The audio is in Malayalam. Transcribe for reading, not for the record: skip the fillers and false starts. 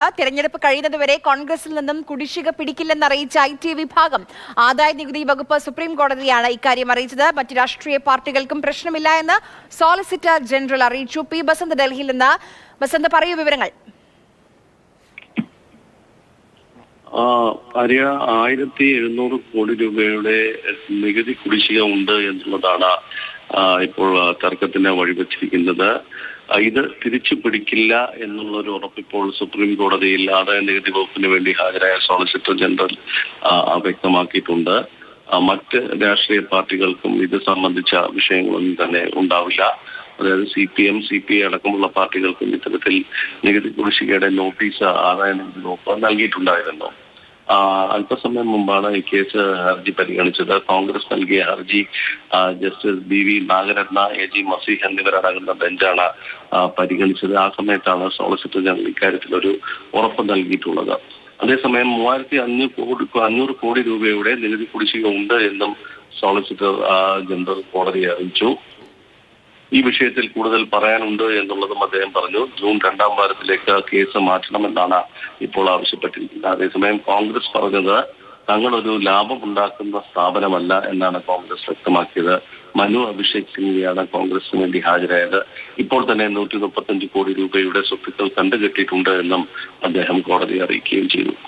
തിരഞ്ഞെടുപ്പ് കഴിയുന്നതുവരെ കോൺഗ്രസിൽ നിന്നും കുടിശ്ശിക പിടിക്കില്ലെന്നറിയിച്ച IT വിഭാഗം ആദായ നികുതി വകുപ്പ് സുപ്രീം കോടതിയാണ് ഇക്കാര്യം അറിയിച്ചത്. മറ്റ് രാഷ്ട്രീയ പാർട്ടികൾക്കും പ്രശ്നമില്ല എന്ന് സോളിസിറ്റർ ജനറൽ അറിയിച്ചു. പി ബസന്ത് ഡൽഹിയിൽ നിന്ന്. ബസന്ത്, പറയൂ വിവരങ്ങൾ. 1700 കോടി രൂപയുടെ നികുതി കുടിശ്ശിക ഉണ്ട് എന്നുള്ളതാണ് ഇപ്പോൾ തർക്കത്തിന് വഴിവെച്ചിരിക്കുന്നത്. ഇത് തിരിച്ചു പിടിക്കില്ല എന്നുള്ളൊരു ഉറപ്പിപ്പോൾ സുപ്രീം കോടതിയിൽ ആദായ നികുതി വകുപ്പിന് വേണ്ടി ഹാജരായ സോളിസിറ്റർ ജനറൽ വ്യക്തമാക്കിയിട്ടുണ്ട്. മറ്റ് രാഷ്ട്രീയ പാർട്ടികൾക്കും ഇത് സംബന്ധിച്ച വിഷയങ്ങളൊന്നും തന്നെ ഉണ്ടാവില്ല. അതായത് CPM, CPI അടക്കമുള്ള പാർട്ടികൾക്കും ഇത്തരത്തിൽ നികുതി കുടിശ്ശികയുടെ നോട്ടീസ് ആദായ നികുതി വകുപ്പ് നൽകിയിട്ടുണ്ടായിരുന്നു. അല്പസമയം മുമ്പാണ് ഈ കേസ് ഹർജി പരിഗണിച്ചത്. കോൺഗ്രസ് നൽകിയ ഹർജി ജസ്റ്റിസ് BV നാഗരത്ന, AG മസീഹ് എന്നിവരടങ്ങുന്ന ബെഞ്ചാണ് പരിഗണിച്ചത്. ആ സമയത്താണ് സോളിസിറ്റർ ജനറൽ ഇക്കാര്യത്തിൽ ഒരു ഉറപ്പ് നൽകിയിട്ടുള്ളത്. അതേസമയം 3500 കോടി രൂപയുടെ നികുതി കുടിശ്ശിക ഉണ്ട് എന്നും സോളിസിറ്റർ ജനറൽ കോടതിയെ അറിയിച്ചു. ഈ വിഷയത്തിൽ കൂടുതൽ പറയാനുണ്ട് എന്നുള്ളതും അദ്ദേഹം പറഞ്ഞു. ജൂൺ 2ാം വാരത്തിലേക്ക് കേസ് മാറ്റണമെന്നാണ് ഇപ്പോൾ ആവശ്യപ്പെട്ടിരിക്കുന്നത്. അതേസമയം കോൺഗ്രസ് പറഞ്ഞത് തങ്ങളൊരു ലാഭമുണ്ടാക്കുന്ന സ്ഥാപനമല്ല എന്നാണ് കോൺഗ്രസ് വ്യക്തമാക്കിയത്. മനു അഭിഷേക് സിംഗ്വിയാണ് കോൺഗ്രസിന് വേണ്ടി ഹാജരായത്. ഇപ്പോൾ തന്നെ 135 കോടി രൂപയുടെ സ്വത്തുക്കൾ കണ്ടുകെട്ടിയിട്ടുണ്ട് എന്നും അദ്ദേഹം കോടതിയെ അറിയിക്കുകയും ചെയ്തു.